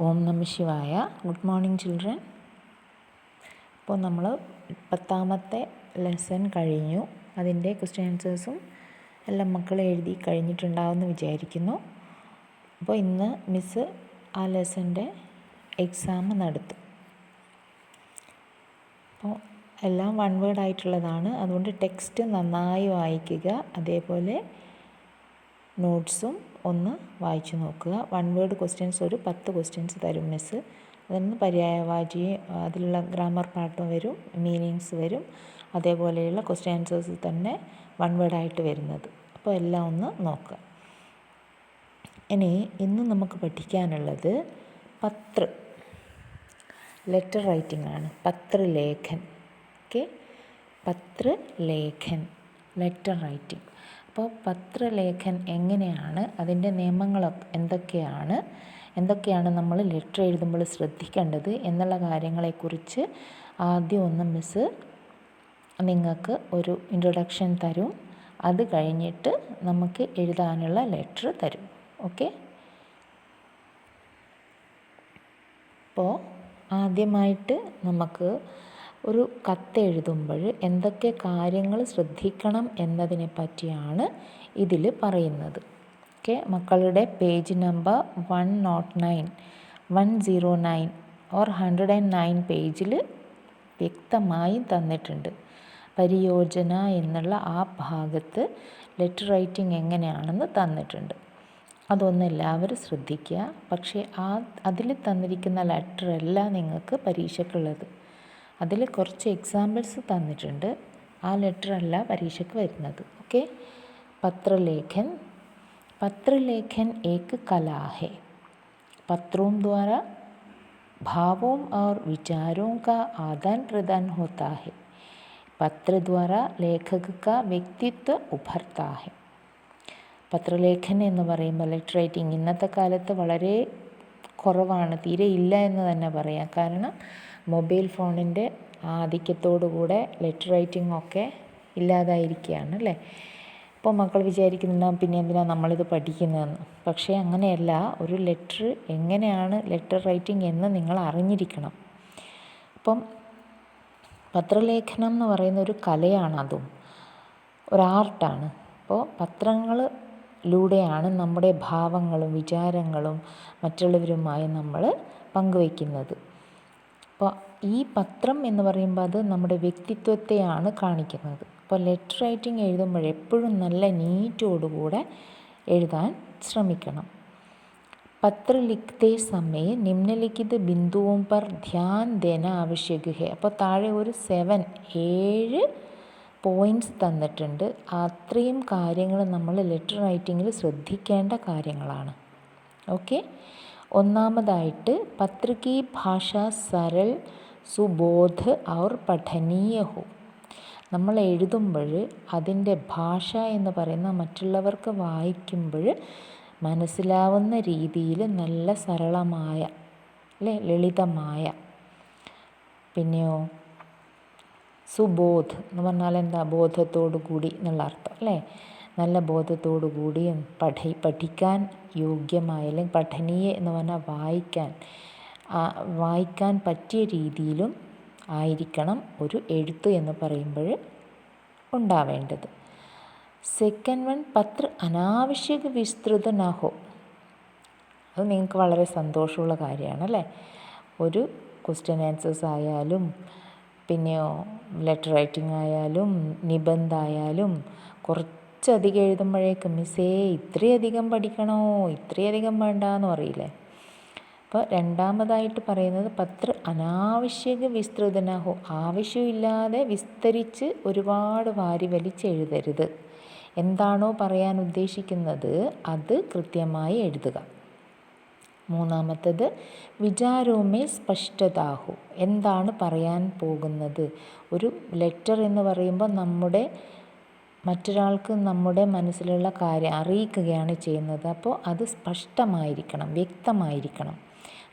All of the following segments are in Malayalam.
ഓം നമ ശിവായ. Good morning children. ഇപ്പോൾ നമ്മൾ 10ാമത്തെ ലെസൺ കഴിഞ്ഞു. അതിൻ്റെ ക്വസ്റ്റ്യൻ ആൻസേഴ്സും എല്ലാം മക്കൾ എഴുതി കഴിഞ്ഞിട്ടുണ്ടാവുമെന്ന് വിചാരിക്കുന്നു. അപ്പോൾ ഇന്ന് മിസ്സ് ആ ലെസൻ്റെ എക്സാം നടത്തും. അപ്പോൾ എല്ലാം വൺ വേർഡ് ആയിട്ടുള്ളതാണ്. അതുകൊണ്ട് ടെക്സ്റ്റ് നന്നായി വായിക്കുക. അതേപോലെ നോട്ട്സും ഒന്ന് വായിച്ചു നോക്കുക. വൺ വേർഡ് ക്വസ്റ്റ്യൻസ് ഒരു 10 ക്വസ്റ്റ്യൻസ് തരും മിസ്സ്. അതിന് പര്യായവാചി, അതിലുള്ള ഗ്രാമർ പാർട്ടും വരും, മീനിങ്സ് വരും. അതേപോലെയുള്ള ക്വസ്റ്റ്യൻ ആൻസേഴ്സ് തന്നെ വൺ വേർഡായിട്ട് വരുന്നത്. അപ്പോൾ എല്ലാം ഒന്ന് നോക്കുക. ഇനി ഇന്ന് നമുക്ക് പഠിക്കാനുള്ളത് ലെറ്റർ റൈറ്റിംഗ് ആണ്. പത്രലേഖൻ. ഓക്കെ, പത്രലേഖൻ, ലെറ്റർ റൈറ്റിംഗ്. അപ്പോൾ പത്രലേഖൻ എങ്ങനെയാണ്, അതിൻ്റെ നിയമങ്ങൾ എന്തൊക്കെയാണ് നമ്മൾ ലെറ്റർ എഴുതുമ്പോൾ ശ്രദ്ധിക്കേണ്ടത് എന്നുള്ള കാര്യങ്ങളെക്കുറിച്ച് ആദ്യം ഒന്ന് മിസ്സ് നിങ്ങൾക്ക് ഒരു ഇൻട്രൊഡക്ഷൻ തരും. അത് കഴിഞ്ഞിട്ട് നമുക്ക് എഴുതാനുള്ള ലെറ്റർ തരും. ഓക്കെ, അപ്പോൾ ആദ്യമായിട്ട് നമുക്ക് ഒരു കത്ത് എഴുതുമ്പോൾ എന്തൊക്കെ കാര്യങ്ങൾ ശ്രദ്ധിക്കണം എന്നതിനെ പറ്റിയാണ് ഇതിൽ പറയുന്നത്. ഓക്കെ, മക്കളുടെ പേജ് നമ്പർ 109 ഓർ 109 പേജിൽ വ്യക്തമായും തന്നിട്ടുണ്ട്. പരിയോജന എന്നുള്ള ആ ഭാഗത്ത് ലെറ്റർ റൈറ്റിംഗ് എങ്ങനെയാണെന്ന് തന്നിട്ടുണ്ട്. അതൊന്നും എല്ലാവരും ശ്രദ്ധിക്കുക. പക്ഷേ അതിൽ തന്നിരിക്കുന്ന ലെറ്ററല്ല നിങ്ങൾക്ക് പരീക്ഷയ്ക്കുള്ളത്. അതിൽ കുറച്ച് എക്സാമ്പിൾസ് തന്നിട്ടുണ്ട്. ആ ലെറ്റർ അല്ല പരീക്ഷയ്ക്ക് വരുന്നത്. ഓക്കെ, पत्रलेखन एक कला है. पत्रों द्वारा भावों और विचारों का आदान प्रदान होता है. पत्र द्वारा लेखक का व्यक्तित्व उभरता है. പത്രലേഖൻ എന്ന് പറയുമ്പോൾ ലെറ്റർ റൈറ്റിംഗ് ഇന്നത്തെ കാലത്ത് വളരെ കുറവാണ്, തീരെ ഇല്ല എന്ന് തന്നെ പറയാം. കാരണം മൊബൈൽ ഫോണിൻ്റെ ആധിക്യത്തോടുകൂടെ ലെറ്റർ റൈറ്റിംഗ് ഒക്കെ ഇല്ലാതായിരിക്കുകയാണ് അല്ലേ. ഇപ്പോൾ മക്കൾ വിചാരിക്കുന്നുണ്ടാകും പിന്നെ എന്തിനാണ് നമ്മളിത് പഠിക്കുന്നതെന്ന്. പക്ഷേ അങ്ങനെയല്ല. ഒരു ലെറ്റർ എങ്ങനെയാണ് ലെറ്റർ റൈറ്റിംഗ് എന്ന് നിങ്ങൾ അറിഞ്ഞിരിക്കണം. അപ്പം പത്രലേഖനം എന്ന് പറയുന്ന ഒരു കലയാണ്, അതും ഒരു ആർട്ടാണ്. അപ്പോൾ പത്രങ്ങളിലൂടെയാണ് നമ്മുടെ ഭാവങ്ങളും വിചാരങ്ങളും മറ്റുള്ളവരുമായി നമ്മൾ പങ്കുവയ്ക്കുന്നത്. അപ്പോൾ ഈ പത്രം എന്ന് പറയുമ്പോൾ അത് നമ്മുടെ വ്യക്തിത്വത്തെയാണ് കാണിക്കുന്നത്. അപ്പോൾ ലെറ്റർ റൈറ്റിംഗ് എഴുതുമ്പോൾ എപ്പോഴും നല്ല നീറ്റോടുകൂടെ എഴുതാൻ ശ്രമിക്കണം. പത്ര ലിഖ്തേ സമയ നിമ്നലിഖിത ബിന്ദുവും പർ ധ്യാൻ ദേന ആവശ്യക ഹെ. അപ്പോൾ താഴെ ഒരു 7 പോയിൻറ്റ്സ് തന്നിട്ടുണ്ട്. അത്രയും കാര്യങ്ങൾ നമ്മൾ ലെറ്റർ റൈറ്റിങ്ങിൽ ശ്രദ്ധിക്കേണ്ട കാര്യങ്ങളാണ്. ഓക്കെ, ഒന്നാമതായിട്ട് പത്ര കി ഭാഷ സരൾ സുബോധ് ഔർ പഠനീയ ഹോ. നമ്മൾ എഴുതുമ്പോൾ അതിൻ്റെ ഭാഷ എന്ന് പറയുന്ന മറ്റുള്ളവർക്ക് വായിക്കുമ്പോൾ മനസ്സിലാവുന്ന രീതിയിൽ നല്ല സരളമായ ലളിതമായ, പിന്നെയോ സുബോധ് എന്ന് പറഞ്ഞാൽ എന്താ, ബോധത്തോടു കൂടി എന്നുള്ള അർത്ഥം അല്ലേ. നല്ല ബോധത്തോടു കൂടിയും പഠിക്കാൻ യോഗ്യമായ, അല്ലെങ്കിൽ പഠനീയ എന്ന് പറഞ്ഞാൽ വായിക്കാൻ പറ്റിയ രീതിയിലും ആയിരിക്കണം ഒരു എഴുത്ത് എന്ന് പറയുമ്പോൾ ഉണ്ടാവേണ്ടത്. സെക്കൻഡ് വൺ, പത്ര അനാവശ്യക വിസ്തൃത നഹോ. അത് നിങ്ങൾക്ക് വളരെ സന്തോഷമുള്ള കാര്യമാണ് അല്ലേ. ഒരു ക്വസ്റ്റ്യൻ ആൻസേഴ്സ് ആയാലും പിന്നെയോ ലെറ്റർ റൈറ്റിംഗ് ആയാലും നിബന്ധമായാലും കുറച്ചധികം എഴുതുമ്പോഴേക്കും മിസ്സേ ഇത്രയധികം പഠിക്കണോ, ഇത്രയധികം വേണ്ടാന്ന് പറയില്ലേ. അപ്പോൾ രണ്ടാമതായിട്ട് പറയുന്നത് പത്ര അനാവശ്യക വിസ്തൃതനഹോ. ആവശ്യമില്ലാതെ വിസ്തരിച്ച് ഒരുപാട് വാരി വലിച്ച് എഴുതരുത്. എന്താണോ പറയാൻ ഉദ്ദേശിക്കുന്നത് അത് കൃത്യമായി എഴുതുക. മൂന്നാമത്തത് വിചാരോമേ സ്പഷ്ടതാഹു. എന്താണ് പറയാൻ പോകുന്നത്. ഒരു ലെറ്റർ എന്ന് പറയുമ്പോൾ മറ്റൊരാൾക്ക് നമ്മുടെ മനസ്സിലുള്ള കാര്യം അറിയിക്കുകയാണ് ചെയ്യുന്നത്. അപ്പോൾ അത് സ്പഷ്ടമായിരിക്കണം, വ്യക്തമായിരിക്കണം.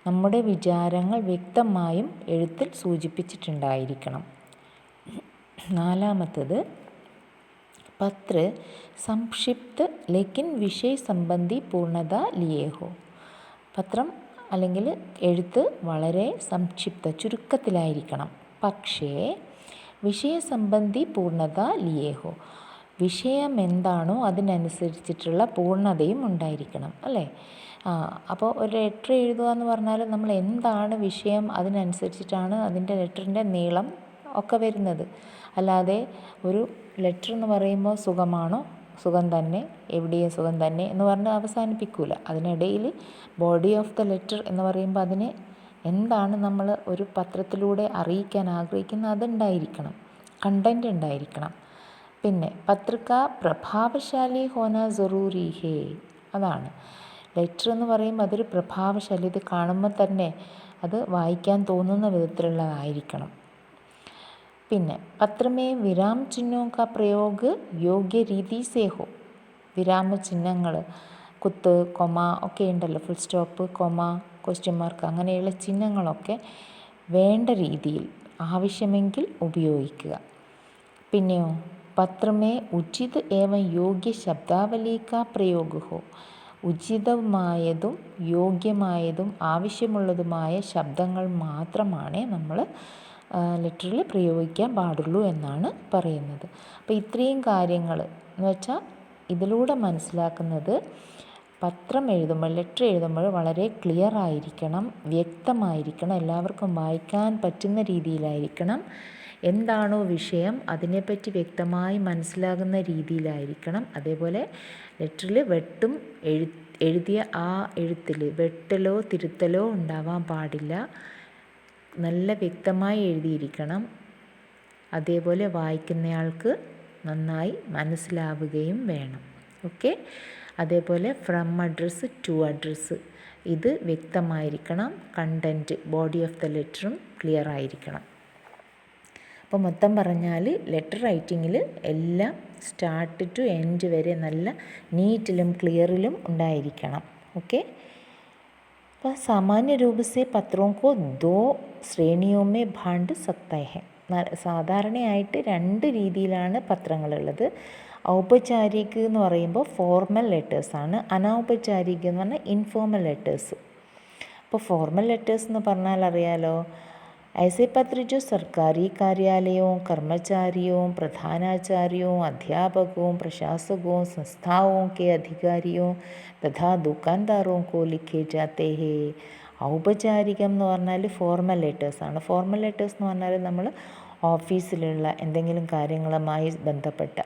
നമ്മുടെ വിചാരങ്ങൾ വ്യക്തമായും എഴുത്തിൽ സൂചിപ്പിച്ചിട്ടുണ്ടായിരിക്കണം. നാലാമത്തത് പത്ര സംക്ഷിപ്ത ലേക്കിൻ വിഷയ സംബന്ധി പൂർണ്ണത ലിയേ ഹോ. പത്രം അല്ലെങ്കിൽ എഴുത്ത് വളരെ ചുരുക്കത്തിലായിരിക്കണം. പക്ഷേ വിഷയസംബന്ധി പൂർണ്ണത ലിയേഹോ, വിഷയം എന്താണോ അതിനനുസരിച്ചിട്ടുള്ള പൂർണ്ണതയും ഉണ്ടായിരിക്കണം അല്ലേ. അപ്പോൾ ഒരു ലെറ്റർ എഴുതുക എന്ന് പറഞ്ഞാൽ നമ്മൾ എന്താണ് വിഷയം അതിനനുസരിച്ചിട്ടാണ് അതിൻ്റെ ലെറ്ററിൻ്റെ നീളം ഒക്കെ വരുന്നത്. അല്ലാതെ ഒരു ലെറ്റർ എന്ന് പറയുമ്പോൾ സുഖമാണോ, സുഖം തന്നെ, എവിടെയും സുഖം തന്നെ എന്ന് പറഞ്ഞ് അവസാനിപ്പിക്കൂല. അതിനിടയിൽ ബോഡി ഓഫ് ദ ലെറ്റർ എന്ന് പറയുമ്പോൾ അതിന് എന്താണ് നമ്മൾ ഒരു പത്രത്തിലൂടെ അറിയിക്കാൻ ആഗ്രഹിക്കുന്നത് അതുണ്ടായിരിക്കണം, കണ്ടൻറ് ഉണ്ടായിരിക്കണം. പിന്നെ പത്രിക പ്രഭാവശാലി ഹോന ജറൂരി ഹേ, അതാണ് ലെറ്റർ എന്ന് പറയുമ്പോൾ അതൊരു പ്രഭാവശാലി, ഇത് കാണുമ്പോൾ തന്നെ അത് വായിക്കാൻ തോന്നുന്ന വിധത്തിലുള്ളതായിരിക്കണം. പിന്നെ പത്രമേ വിരാം ചിഹ്നോ കാ പ്രयोग യോഗ്യ രീതി സേ ഹോ, വിരാമചിഹ്നങ്ങൾ കുത്ത്, കൊമ ഒക്കെ ഉണ്ടല്ലോ, full stop, comma, question mark, അങ്ങനെയുള്ള ചിഹ്നങ്ങളൊക്കെ വേണ്ട രീതിയിൽ ആവശ്യമെങ്കിൽ ഉപയോഗിക്കുക. പിന്നെയോ പത്രമേ ഉചിത് ഏവം യോഗ്യ ശബ്ദാവലി കാ പ്രयोग ഹോ, ഉചിതമായതും യോഗ്യമായതും ആവശ്യമുള്ളതുമായ ശബ്ദങ്ങൾ മാത്രമാണ് നമ്മൾ ലെറ്ററിൽ പ്രയോഗിക്കാൻ പാടുള്ളൂ എന്നാണ് പറയുന്നത്. അപ്പോൾ ഇത്രയും കാര്യങ്ങൾ എന്ന് വെച്ചാൽ ഇതിലൂടെ മനസ്സിലാക്കുന്നത് പത്രം എഴുതുമ്പോൾ, ലെറ്റർ എഴുതുമ്പോൾ വളരെ ക്ലിയർ ആയിരിക്കണം, വ്യക്തമായിരിക്കണം, എല്ലാവർക്കും വായിക്കാൻ പറ്റുന്ന രീതിയിലായിരിക്കണം. എന്താണോ വിഷയം അതിനെപ്പറ്റി വ്യക്തമായി മനസ്സിലാകുന്ന രീതിയിലായിരിക്കണം. അതേപോലെ ലെറ്ററിൽ വെട്ടും എഴുതിയ ആ എഴുത്തിൽ വെട്ടലോ തിരുത്തലോ ഉണ്ടാവാൻ പാടില്ല. നല്ല വ്യക്തമായി എഴുതിയിരിക്കണം. അതേപോലെ വായിക്കുന്നയാൾക്ക് നന്നായി മനസ്സിലാവുകയും വേണം. ഓക്കെ. അതേപോലെ ഫ്രം അഡ്രസ്സ് ടു അഡ്രസ്സ് ഇത് വ്യക്തമായിരിക്കണം. കണ്ടൻറ്റ്, ബോഡി ഓഫ് ദ ലെറ്ററും ക്ലിയർ ആയിരിക്കണം. അപ്പോൾ മൊത്തം പറഞ്ഞാൽ ലെറ്റർ റൈറ്റിങ്ങിൽ എല്ലാം സ്റ്റാർട്ട് ടു എൻഡ് വരെ നല്ല നീറ്റിലും ക്ലിയറിലും ഉണ്ടായിരിക്കണം. ഓക്കെ. അപ്പോൾ സാമാന്യ രൂപ സെ പത്രോं को दो श्रेणियों में बांट सकते हैं. സാധാരണയായിട്ട് 2 രീതിയിലാണ് പത്രങ്ങളുള്ളത്. ഔപചാരിക് എന്ന് പറയുമ്പോൾ ഫോർമൽ ലെറ്റേഴ്സാണ്, അനൗപചാരിക് എന്ന് പറഞ്ഞാൽ ഇൻഫോർമൽ ലെറ്റേഴ്സ്. അപ്പോൾ ഫോർമൽ ലെറ്റേഴ്സ് എന്ന് പറഞ്ഞാൽ അറിയാലോ, ऐसे पत्र जो सरकारी कार्यालयों, कर्मचारियों, प्रधानाचार्यों, अध्यापकों, प्रशासकों, संस्थाओं के अधिकारियों तथा दुकानदारों को लिखे जाते हैं. ഔപചാരികം എന്ന് പറഞ്ഞാൽ ഫോർമൽ ലെറ്റേഴ്സാണ്. ഫോർമൽ ലെറ്റേഴ്സ് എന്ന് പറഞ്ഞാൽ നമ്മൾ ഓഫീസിലുള്ള എന്തെങ്കിലും കാര്യങ്ങളുമായി ബന്ധപ്പെട്ട,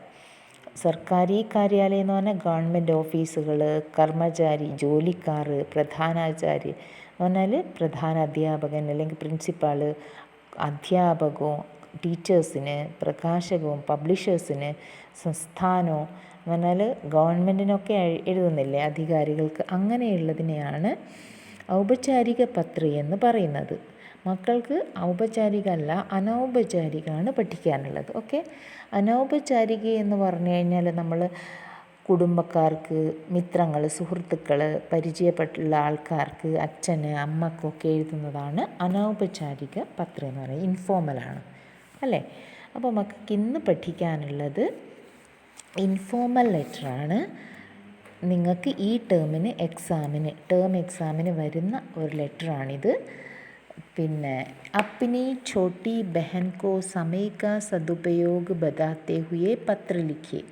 സർക്കാരി കാര്യാലയം എന്ന് പറഞ്ഞാൽ ഗവൺമെൻറ് ഓഫീസുകൾ, കർമ്മചാരി ജോലിക്കാർ, പ്രധാനാചാര്യ എന്ന് പറഞ്ഞാൽ പ്രധാന അധ്യാപകൻ അല്ലെങ്കിൽ പ്രിൻസിപ്പാൾ, അധ്യാപകവും ടീച്ചേഴ്സിന്, പ്രകാശകവും പബ്ലിഷേഴ്സിന്, സംസ്ഥാനവും എന്ന് പറഞ്ഞാൽ ഗവൺമെൻറ്റിനൊക്കെ എഴുതുന്നില്ലേ അധികാരികൾക്ക്, അങ്ങനെയുള്ളതിനെയാണ് ഔപചാരിക പത്രി എന്ന് പറയുന്നത്. മക്കൾക്ക് ഔപചാരിക അല്ല അനൗപചാരികമാണ് പഠിക്കാനുള്ളത്. ഓക്കെ. അനൗപചാരിക എന്ന് പറഞ്ഞു കഴിഞ്ഞാൽ നമ്മൾ കുടുംബക്കാർക്ക്, മിത്രങ്ങൾ, സുഹൃത്തുക്കൾ, പരിചയപ്പെട്ടുള്ള ആൾക്കാർക്ക്, അച്ഛന് അമ്മക്കൊക്കെ എഴുതുന്നതാണ് അനൗപചാരിക പത്രം എന്ന് പറയുന്നത്. ഇൻഫോർമലാണ് അല്ലേ. അപ്പോൾ മക്കൾക്ക് ഇന്ന് പഠിക്കാനുള്ളത് ഇൻഫോർമൽ ലെറ്ററാണ്. നിങ്ങൾക്ക് ഈ ടേം എക്സാമിന് വരുന്ന ഒരു ലെറ്ററാണിത്. പിന്നെ अपनी छोटी बहन को समय का सदुपयोग बताते हुए पत्र लिखिए.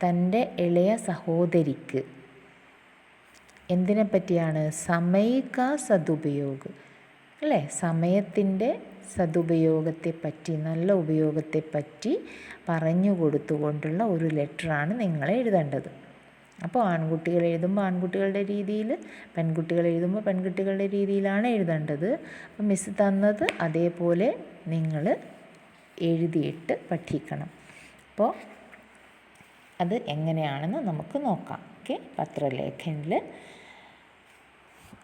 തൻ്റെ ഇളയ സഹോദരിക്ക് എന്തിനെ പറ്റിയാണ്? സമയ കാ സദുപയോഗ് അല്ലേ, സമയത്തിൻ്റെ സദുപയോഗത്തെപ്പറ്റി, നല്ല ഉപയോഗത്തെപ്പറ്റി പറഞ്ഞു കൊടുത്തുകൊണ്ടുള്ള ഒരു ലെറ്ററാണ് നിങ്ങൾ എഴുതേണ്ടത്. അപ്പോൾ ആൺകുട്ടികൾ എഴുതുമ്പോൾ ആൺകുട്ടികളുടെ രീതിയിൽ, പെൺകുട്ടികൾ എഴുതുമ്പോൾ പെൺകുട്ടികളുടെ രീതിയിലാണ് എഴുതേണ്ടത്. അപ്പോൾ മിസ് തന്നത് അതേപോലെ നിങ്ങൾ എഴുതിയിട്ട് പഠിക്കണം. അപ്പോൾ അത് എങ്ങനെയാണെന്ന് നമുക്ക് നോക്കാം. ഓക്കെ. പത്രലേഖനിൽ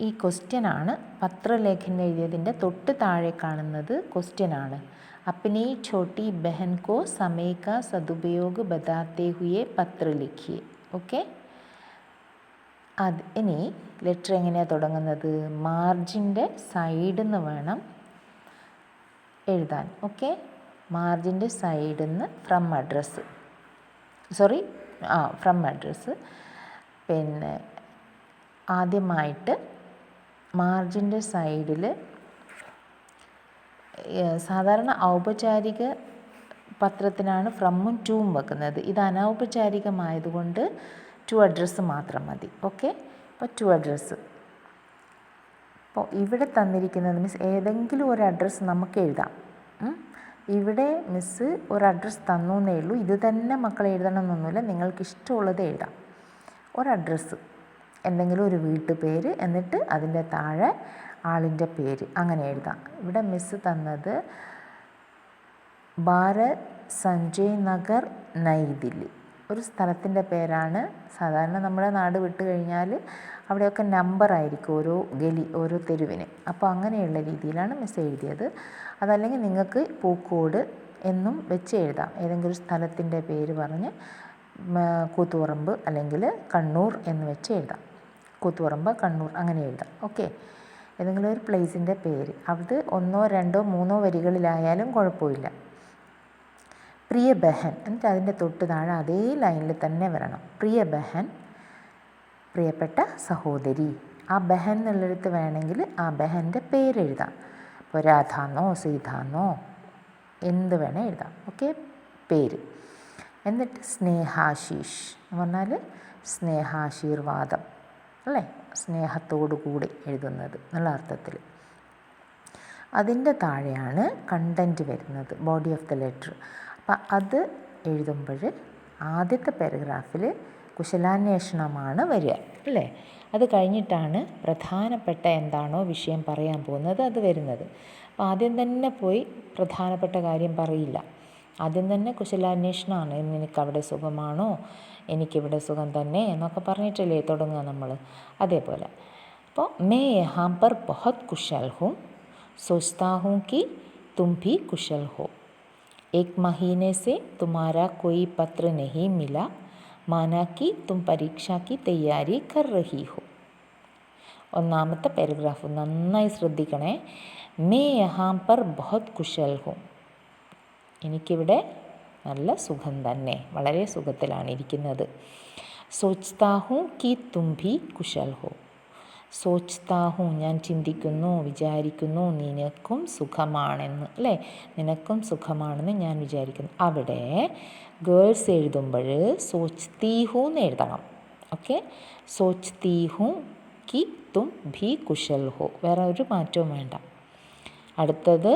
ഈ ക്വസ്റ്റ്യനാണ്, പത്രലേഖൻ എഴുതിയതിൻ്റെ തൊട്ട് താഴെ കാണുന്നത് ക്വസ്റ്റ്യനാണ്. अपनी छोटी बहन को समय का सदुपयोग बताते हुए पत्र लिखिए. ഓക്കെ. ഇനി ലെറ്റർ എങ്ങനെയാണ് തുടങ്ങുന്നത്? മാർജിൻ്റെ സൈഡിൽ നിന്ന് വേണം എഴുതാൻ. ഓക്കെ. മാർജിൻ്റെ സൈഡിൽ നിന്ന് ഫ്രം അഡ്രസ്സ്. പിന്നെ ആദ്യമായിട്ട് മാർജിൻ്റെ സൈഡിൽ സാധാരണ ഔപചാരിക പത്രത്തിനാണ് ഫ്രമ്മും ടൂവും വെക്കുന്നത്. ഇത് അനൗപചാരികമായതുകൊണ്ട് ടു അഡ്രസ്സ് മാത്രം മതി. ഓക്കെ, അപ്പോൾ ടു അഡ്രസ്സ്. അപ്പോൾ ഇവിടെ തന്നിരിക്കുന്നത് മീൻസ് ഏതെങ്കിലും ഒരു അഡ്രസ്സ് നമുക്ക് എഴുതാം. ഇവിടെ മിസ്സ് ഒരു അഡ്രസ്സ് തന്നു എന്നേ ഉള്ളൂ. ഇത് തന്നെ മക്കൾ എഴുതണമെന്നൊന്നുമില്ല, നിങ്ങൾക്ക് ഇഷ്ടമുള്ളത് എഴുതാം. ഒരു അഡ്രസ്സ്, എന്തെങ്കിലും ഒരു വീട്ടുപേര്, എന്നിട്ട് അതിൻ്റെ താഴെ ആളിൻ്റെ പേര്, അങ്ങനെ എഴുതാം. ഇവിടെ മിസ്സ് തന്നത് ഭാരത് സഞ്ജയ് നഗർ നൈ ദില്ലി, ഒരു സ്ഥലത്തിൻ്റെ പേരാണ്. സാധാരണ നമ്മുടെ നാട് വിട്ട് കഴിഞ്ഞാൽ അവിടെയൊക്കെ നമ്പർ ആയിരിക്കും ഓരോ ഗലി, ഓരോ തെരുവിന്. അപ്പോൾ അങ്ങനെയുള്ള രീതിയിലാണ് മിസ്സ് എഴുതിയത്. അതല്ലെങ്കിൽ നിങ്ങൾക്ക് പൂക്കോട് എന്നും വെച്ച് എഴുതാം. ഏതെങ്കിലും ഒരു സ്ഥലത്തിൻ്റെ പേര് പറഞ്ഞ് കൂത്തുപറമ്പ് അല്ലെങ്കിൽ കണ്ണൂർ എന്ന് വെച്ച് എഴുതാം. കൂത്തുപറമ്പ്, കണ്ണൂർ, അങ്ങനെ എഴുതാം. ഓക്കെ, ഏതെങ്കിലും ഒരു പ്ലേസിൻ്റെ പേര്, അത് 1, 2, 3 വരികളിലായാലും കുഴപ്പമില്ല. പ്രിയ ബഹൻ, എന്നിട്ട് അതിൻ്റെ തൊട്ട് താഴെ അതേ ലൈനിൽ തന്നെ വരണം. പ്രിയ ബഹൻ, പ്രിയപ്പെട്ട സഹോദരി. ആ ബഹൻ എന്നുള്ളിടത്ത് വേണമെങ്കിൽ ആ ബഹൻ്റെ പേരെഴുതാം. ഇപ്പോൾ രാധാന്നോ സീതാന്നോ എന്ത് വേണേൽ എഴുതാം. ഓക്കെ, പേര്. എന്നിട്ട് സ്നേഹാശീഷ് എന്ന് പറഞ്ഞാൽ സ്നേഹാശീർവാദം അല്ലേ, സ്നേഹത്തോടു കൂടി എഴുതുന്നത് എന്നുള്ള അർത്ഥത്തിൽ. അതിൻ്റെ താഴെയാണ് കണ്ടൻറ്റ് വരുന്നത്, ബോഡി ഓഫ് ദ ലെറ്റർ. അപ്പം അത് എഴുതുമ്പോൾ ആദ്യത്തെ പാരഗ്രാഫിൽ കുശലാന്വേഷണമാണ് വരിക അല്ലേ. അത് കഴിഞ്ഞിട്ടാണ് പ്രധാനപ്പെട്ട എന്താണോ വിഷയം പറയാൻ പോകുന്നത് അത് വരുന്നത്. അപ്പോൾ ആദ്യം തന്നെ പോയി പ്രധാനപ്പെട്ട കാര്യം പറയില്ല. ആദ്യം തന്നെ കുശലാന്വേഷണമാണ്. നിനക്കവിടെ സുഖമാണോ, എനിക്കിവിടെ സുഖം തന്നെ എന്നൊക്കെ പറഞ്ഞിട്ടല്ലേ തുടങ്ങുക നമ്മൾ. അതേപോലെ അപ്പോൾ मैं यहाँ पर बहुत कुशल हूँ, सोचता हूँ कि तुम भी कुशल हो. 1 महीने से तुम्हारा कोई पत्र नहीं मिला, माना कि तुम परीक्षा की तैयारी कर रही हो. ഒന്നാമത്തെ പാരഗ്രാഫ് നന്നായി ശ്രദ്ധിക്കണേ. मैं यहाँ पर बहुत कुशल हूँ, എനിക്കിവിടെ നല്ല സുഖം തന്നെ, വളരെ സുഖത്തിലാണ് ഇരിക്കുന്നത്. സോച്താ ഹൂँ कि तुम भी कुशल हो. സോച്താ ഹൂँ, ഞാൻ ചിന്തിക്കുന്നു, വിചാരിക്കുന്നു, നിനക്കും സുഖമാണെന്ന് അല്ലേ, നിനക്കും സുഖമാണെന്ന് ഞാൻ വിചാരിക്കുന്നു. അവിടെ ഗേൾസ് എഴുതുമ്പോൾ സോച്തീ ഹൂ എന്ന് എഴുതണം. ഓക്കെ, സോച്തീ ഹൂ कि तुम भी कुशल हो, വേറെ ഒരു മാറ്റവും വേണ്ട. അടുത്തത്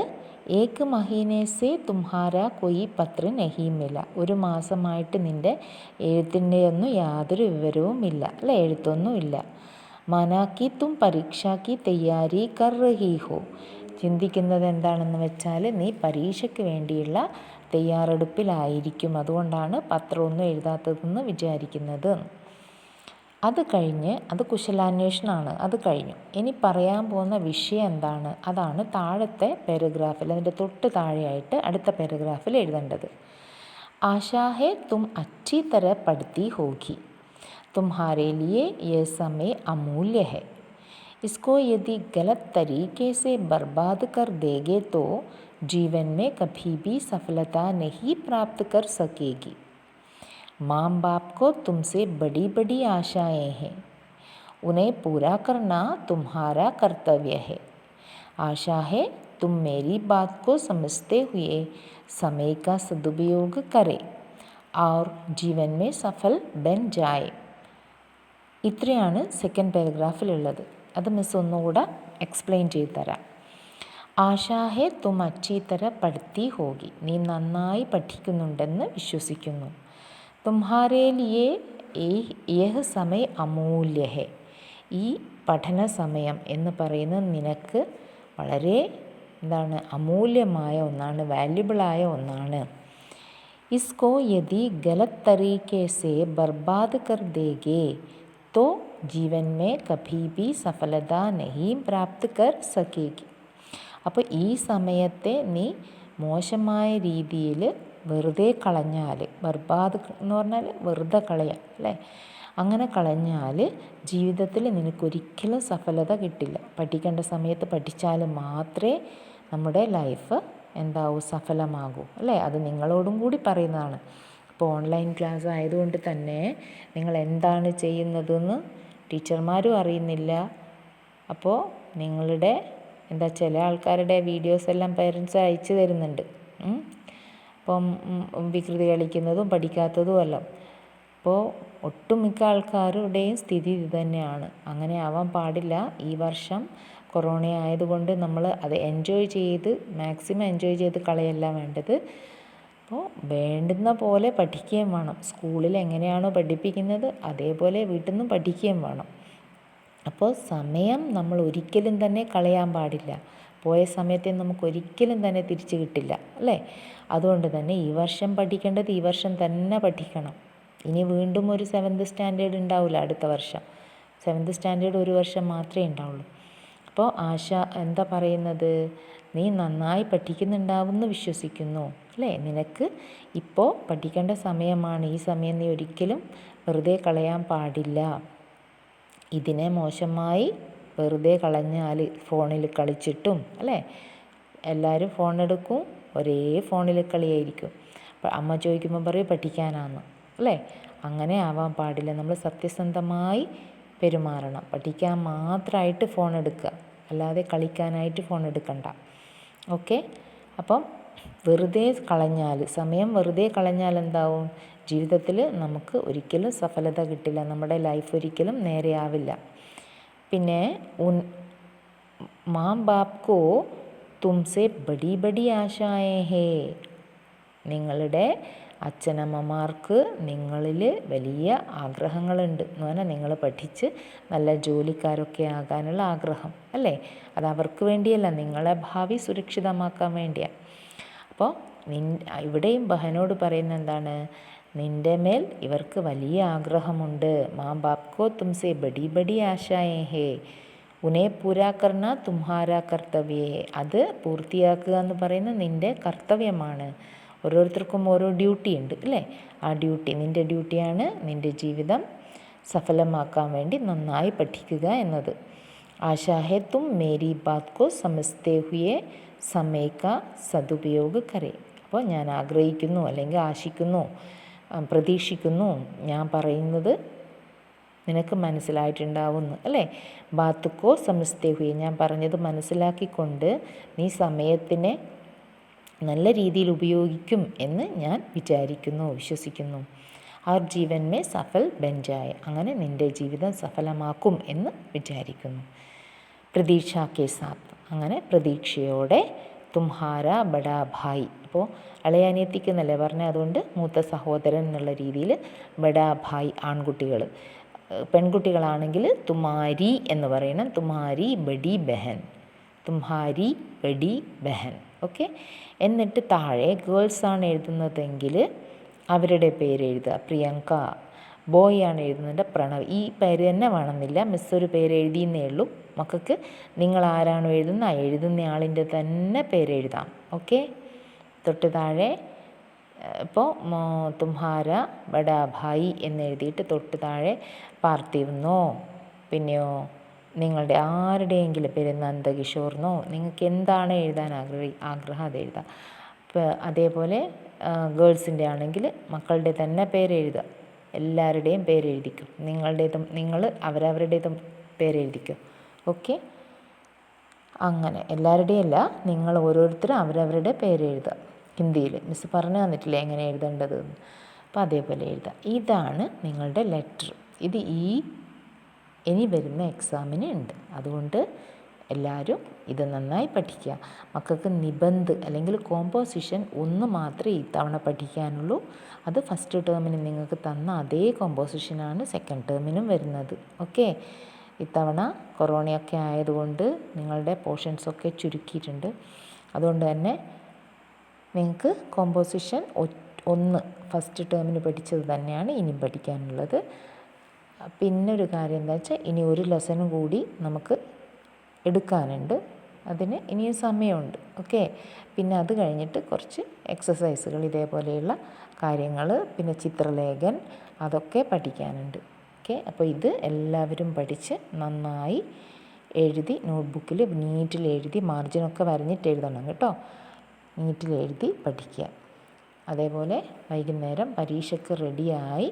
1 മഹീനെ സെ തുമ്ഹാരാ കൊയ് പത്ര നഹീ മില, 1 മാസമായിട്ട് നിൻ്റെ എഴുത്തിൻ്റെ ഒന്നും യാതൊരു വിവരവും ഇല്ല അല്ലേ, എഴുത്തൊന്നും ഇല്ല. മനാക്കി തും പരീക്ഷയ്ക്ക് തയ്യാറി കർ റഹി ഹോ, ചിന്തിക്കുന്നത് എന്താണെന്ന് വെച്ചാൽ നീ പരീക്ഷയ്ക്ക് വേണ്ടിയുള്ള തയ്യാറെടുപ്പിലായിരിക്കും, അതുകൊണ്ടാണ് പത്രമൊന്നും എഴുതാത്തതെന്ന് വിചാരിക്കുന്നത്. അത് കഴിഞ്ഞ്, അത് കുശലാന്വേഷണമാണ്, അത് കഴിഞ്ഞു. ഇനി പറയാൻ പോകുന്ന വിഷയം എന്താണ്, അതാണ് താഴത്തെ പാരഗ്രാഫിൽ, അതിൻ്റെ തൊട്ട് താഴെയായിട്ട് അടുത്ത പാരഗ്രാഫിൽ എഴുതേണ്ടത്. ആശാ ഹെ തും അച്ഛി തര പഠിത്തി ഹോഗി, तुम्हारे लिए यह समय अमूल्य है. इसको यदि गलत तरीके से बर्बाद कर देगे तो जीवन में कभी भी सफलता नहीं प्राप्त कर सकेगी. माँ बाप को तुमसे बड़ी बड़ी आशाएं हैं, उन्हें पूरा करना तुम्हारा कर्तव्य है. आशा है तुम मेरी बात को समझते हुए समय का सदुपयोग करें और जीवन में सफल बन जाए. ഇത്രയാണ് സെക്കൻഡ് പാരഗ്രാഫിലുള്ളത്. അത് മിസ് ഒന്നുകൂടെ എക്സ്പ്ലെയിൻ ചെയ്ത് തരാം. ആശാ ഹെ തും അച്ഛി തര പഠിത്തി ഹോഗി, നീ നന്നായി പഠിക്കുന്നുണ്ടെന്ന് വിശ്വസിക്കുന്നു. തുമ്ഹാരേ ലിയേ യഹ് സമയ അമൂല്യ ഹെ, ഈ പഠന സമയം എന്ന് പറയുന്നത് നിനക്ക് വളരെ എന്താണ്, അമൂല്യമായ ഒന്നാണ്, വാല്യുബിളായ ഒന്നാണ്. ഇസ്കോ യദി ഗലത് തരീക്കെ സെ ബർബാദ് കർ ദേഗേ तो जीवन में कभी भी सफलता नहीं प्राप्त कर सकेगी. അപ്പോൾ ഈ സമയത്തെ നീ മോശമായ രീതിയിൽ വെറുതെ കളഞ്ഞാൽ, ബർബാദ് എന്ന് പറഞ്ഞാൽ വെറുതെ കളയാം അല്ലേ, അങ്ങനെ കളഞ്ഞാൽ ജീവിതത്തിൽ നിനക്കൊരിക്കലും സഫലത കിട്ടില്ല. പഠിക്കേണ്ട സമയത്ത് പഠിച്ചാൽ മാത്രമേ നമ്മുടെ ലൈഫ് എന്താവും, സഫലമാകൂ അല്ലേ. അത് നിങ്ങളോടും കൂടി പറയുന്നതാണ്. ഇപ്പോൾ ഓൺലൈൻ ക്ലാസ് ആയതുകൊണ്ട് തന്നെ നിങ്ങൾ എന്താണ് ചെയ്യുന്നതെന്ന് ടീച്ചർമാരും അറിയുന്നില്ല. അപ്പോൾ നിങ്ങളുടെ ചില ആൾക്കാരുടെ വീഡിയോസ് എല്ലാം പേരൻസ് അയച്ചു തരുന്നുണ്ട്. അപ്പം വികൃതി കളിക്കുന്നതും പഠിക്കാത്തതും എല്ലാം. അപ്പോൾ ഒട്ടുമിക്ക ആൾക്കാരുടെയും സ്ഥിതി ഇത് തന്നെയാണ്. അങ്ങനെ ആവാൻ പാടില്ല. ഈ വർഷം കൊറോണ ആയതുകൊണ്ട് നമ്മൾ അത് മാക്സിമം എൻജോയ് ചെയ്ത് കളയല്ല വേണ്ടത്. അപ്പോൾ വേണ്ടുന്ന പോലെ പഠിക്കുകയും വേണം. സ്കൂളിൽ എങ്ങനെയാണോ പഠിപ്പിക്കുന്നത് അതേപോലെ വീട്ടിൽ നിന്നും പഠിക്കുകയും വേണം. അപ്പോൾ സമയം നമ്മൾ ഒരിക്കലും തന്നെ കളയാൻ പാടില്ല. പോയ സമയത്തെ നമുക്ക് ഒരിക്കലും തന്നെ തിരിച്ചു കിട്ടില്ല, അല്ലേ? അതുകൊണ്ട് തന്നെ ഈ വർഷം പഠിക്കേണ്ടത് ഈ വർഷം തന്നെ പഠിക്കണം. ഇനി വീണ്ടും ഒരു 7th സ്റ്റാൻഡേർഡ് ഉണ്ടാവില്ല അടുത്ത വർഷം. 7th സ്റ്റാൻഡേർഡ് ഒരു വർഷം മാത്രമേ ഉണ്ടാവുള്ളൂ. അപ്പോൾ ആശ എന്താ പറയുന്നത്, നീ നന്നായി പഠിക്കുന്നുണ്ടാവുമെന്ന് വിശ്വസിക്കുന്നു, അല്ലേ? നിനക്ക് ഇപ്പോൾ പഠിക്കേണ്ട സമയമാണ്. ഈ സമയം നീ ഒരിക്കലും വെറുതെ കളയാൻ പാടില്ല. ഇതിനെ മോശമായി വെറുതെ കളഞ്ഞാൽ ഫോണിൽ കളിച്ചിട്ടും, അല്ലേ? എല്ലാവരും ഫോണെടുക്കും, ഒരേ ഫോണിൽ കളിയായിരിക്കും. അപ്പോൾ അമ്മ ചോദിക്കുമ്പോൾ പറയും പഠിക്കാനാണ്, അല്ലേ? അങ്ങനെ ആവാൻ പാടില്ല. നമ്മൾ സത്യസന്ധമായി പെരുമാറണം. പഠിക്കാൻ മാത്രമായിട്ട് ഫോൺ എടുക്കുക, അല്ലാതെ കളിക്കാനായിട്ട് ഫോൺ എടുക്കണ്ട. ഓക്കെ? അപ്പം സമയം വെറുതെ കളഞ്ഞാൽ എന്താവും? ജീവിതത്തിൽ നമുക്ക് ഒരിക്കലും സഫലത കിട്ടില്ല. നമ്മുടെ ലൈഫ് ഒരിക്കലും നേരെയാവില്ല. പിന്നെ മാം ബാപ് കോ തുംസെ ബഡി ബഡി ആശായേ ഹേ. നിങ്ങളുടെ അച്ഛനമ്മമാർക്ക് നിങ്ങളിൽ വലിയ ആഗ്രഹങ്ങളുണ്ട്. എന്ന് പറഞ്ഞാൽ നിങ്ങൾ പഠിച്ച് നല്ല ജോലിക്കാരൊക്കെ ആകാനുള്ള ആഗ്രഹം, അല്ലേ? അത് അവർക്ക് വേണ്ടിയല്ല, നിങ്ങളെ ഭാവി സുരക്ഷിതമാക്കാൻ വേണ്ടിയാണ്. അപ്പോൾ ഇവിടെയും ബഹനോട് പറയുന്ന എന്താണ്? നിൻ്റെ മേൽ ഇവർക്ക് വലിയ ആഗ്രഹമുണ്ട്. മാം ബാപ് കോ തുംസെ ബഡി ബഡി ആശായേ ഹേ, ഉനെ പൂരാ കർണ തുമ്ഹാരാ കർത്തവ്യേ. അത് പൂർത്തിയാക്കുക എന്ന് പറയുന്നത് നിൻ്റെ കർത്തവ്യമാണ്. ഓരോരുത്തർക്കും ഓരോ ഡ്യൂട്ടി ഉണ്ട്, അല്ലേ? ആ നിൻ്റെ ഡ്യൂട്ടിയാണ് നിൻ്റെ ജീവിതം സഫലമാക്കാൻ വേണ്ടി നന്നായി പഠിക്കുക എന്നത്. ആശാ ഹേ തും മേരി ബാത് കോ സമസ്തേ ഹുയേ സമയ കാ സദുപയോഗ കരേ. അപ്പോൾ ഞാൻ ആഗ്രഹിക്കുന്നു, അല്ലെങ്കിൽ ആശിക്കുന്നു, പ്രതീക്ഷിക്കുന്നു, ഞാൻ പറയുന്നത് നിനക്ക് മനസ്സിലായിട്ടുണ്ടാവുന്നു, അല്ലേ? ബാത്ത് കോ സമസ്തേ ഹുയേ, ഞാൻ പറഞ്ഞത് മനസ്സിലാക്കിക്കൊണ്ട് നീ സമയത്തിനെ നല്ല രീതിയിൽ ഉപയോഗിക്കും എന്ന് ഞാൻ വിശ്വസിക്കുന്നു. ആ ജീവൻ മേ സഫൽ ബൻ ജായേ, അങ്ങനെ നിൻ്റെ ജീവിതം സഫലമാക്കും എന്ന് വിചാരിക്കുന്നു. പ്രതീക്ഷ കെ സാത്ത്, അങ്ങനെ പ്രതീക്ഷയോടെ. തുമ്ഹാരാ ബഡാ ഭായ്, അപ്പോൾ അളയാനിയത്തിക്കെന്നല്ലേ പറഞ്ഞത്, അതുകൊണ്ട് മൂത്ത സഹോദരൻ എന്നുള്ള രീതിയിൽ ബഡാ ഭായ് ആൺകുട്ടികൾ. പെൺകുട്ടികളാണെങ്കിൽ തുമാരി എന്ന് പറയണം. തുമാരി ബഡി ബഹൻ, തുമ്ഹാരി ബഡി ബഹൻ. ഓക്കെ? എന്നിട്ട് താഴെ ഗേൾസാണ് എഴുതുന്നതെങ്കിൽ അവരുടെ പേര് എഴുതുക. പ്രിയങ്ക. ബോയ് ആണ് എഴുതുന്നത് പ്രണവ്. ഈ പേര് തന്നെ വേണമെന്നില്ല, മിസ് ഒരു പേര് എഴുതിയെന്നേ ഉള്ളൂ. മക്കൾക്ക് നിങ്ങൾ ആരാണോ എഴുതുന്ന ആളിൻ്റെ തന്നെ പേര് എഴുതാം. ഓക്കെ? തൊട്ട് താഴെ ഇപ്പോൾ തുമ്ഹാര ബഡാ ഭായി എന്നെഴുതിയിട്ട് തൊട്ട് താഴെ പാർത്ഥിവെന്നോ, പിന്നെയോ നിങ്ങളുടെ ആരുടെയെങ്കിലും പേര് നന്ദകിഷോർന്നോ, നിങ്ങൾക്ക് എന്താണ് എഴുതാൻ ആഗ്രഹം അത് എഴുതാം. ഇപ്പോൾ അതേപോലെ ഗേൾസിൻ്റെ ആണെങ്കിൽ മക്കളുടെ തന്നെ പേര് എഴുതുക. എല്ലാവരുടെയും പേര് എഴുതിക്കും. നിങ്ങൾ അവരവരുടേതും പേരെഴുതിക്കും. ഓക്കെ? അങ്ങനെ എല്ലാവരുടെയും അല്ല, നിങ്ങൾ ഓരോരുത്തരും അവരവരുടെ പേര് എഴുതുക. ഹിന്ദിയിൽ മിസ് പറഞ്ഞു തന്നിട്ടില്ലേ എങ്ങനെ എഴുതേണ്ടത്? അപ്പോൾ അതേപോലെ എഴുതുക. ഇതാണ് നിങ്ങളുടെ ലെറ്റർ. ഇത് ഇനി വരുന്ന എക്സാമിന് ഉണ്ട്. അതുകൊണ്ട് എല്ലാവരും ഇത് നന്നായി പഠിക്കുക. മക്കൾക്ക് നിബന്ധ് അല്ലെങ്കിൽ കോമ്പോസിഷൻ ഒന്ന് മാത്രമേ ഇത്തവണ പഠിക്കാനുള്ളൂ. അത് ഫസ്റ്റ് ടേമിന് നിങ്ങൾക്ക് തന്ന അതേ കോമ്പോസിഷനാണ് സെക്കൻഡ് ടേമിനും വരുന്നത്. ഓക്കെ? ഇത്തവണ കൊറോണയൊക്കെ ആയതുകൊണ്ട് നിങ്ങളുടെ പോർഷൻസൊക്കെ ചുരുക്കിയിട്ടുണ്ട്. അതുകൊണ്ട് തന്നെ നിങ്ങൾക്ക് കോമ്പോസിഷൻ ഒന്ന് ഫസ്റ്റ് ടേമിന് പഠിച്ചത് തന്നെയാണ് ഇനിയും പഠിക്കാനുള്ളത്. പിന്നെ ഒരു കാര്യം എന്താ വെച്ചാൽ ഇനി ഒരു ലെസനും കൂടി നമുക്ക് എടുക്കാനുണ്ട്. അതിന് ഇനിയും സമയമുണ്ട്. ഓക്കെ? പിന്നെ അത് കഴിഞ്ഞിട്ട് കുറച്ച് എക്സസൈസുകൾ, ഇതേപോലെയുള്ള കാര്യങ്ങൾ, പിന്നെ ചിത്രലേഖൻ, അതൊക്കെ പഠിക്കാനുണ്ട്. ഓക്കെ? അപ്പോൾ ഇത് എല്ലാവരും പഠിച്ച് നന്നായി എഴുതി നോട്ട്ബുക്കിൽ നീറ്റിൽ എഴുതി മാർജിനൊക്കെ വരഞ്ഞിട്ട് എഴുതണം കേട്ടോ. നീറ്റിൽ എഴുതി പഠിക്കുക. അതേപോലെ വൈകുന്നേരം പരീക്ഷയ്ക്ക് റെഡിയായി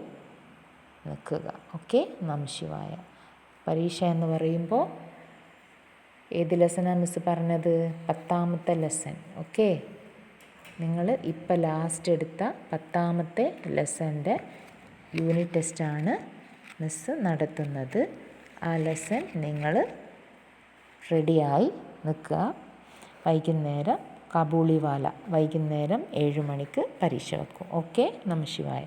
നിൽക്കുക. ഓക്കെ? നമഃ ശിവായ. പരീക്ഷ എന്ന് പറയുമ്പോൾ ഏത് ലെസനാണ് മിസ് പറഞ്ഞത്? 10ാമത്തെ ലെസൺ. ഓക്കെ, നിങ്ങൾ ഇപ്പം ലാസ്റ്റ് എടുത്ത 10ാമത്തെ ലെസൻ്റെ യൂണിറ്റ് ടെസ്റ്റാണ് മിസ് നടത്തുന്നത്. ആ ലെസൺ നിങ്ങൾ റെഡിയായി നിൽക്കുക. വൈകുന്നേരം കാബൂളിവാല വൈകുന്നേരം 7 മണിക്ക് പരീക്ഷ വെക്കും. ഓക്കെ, നമഃ ശിവായ.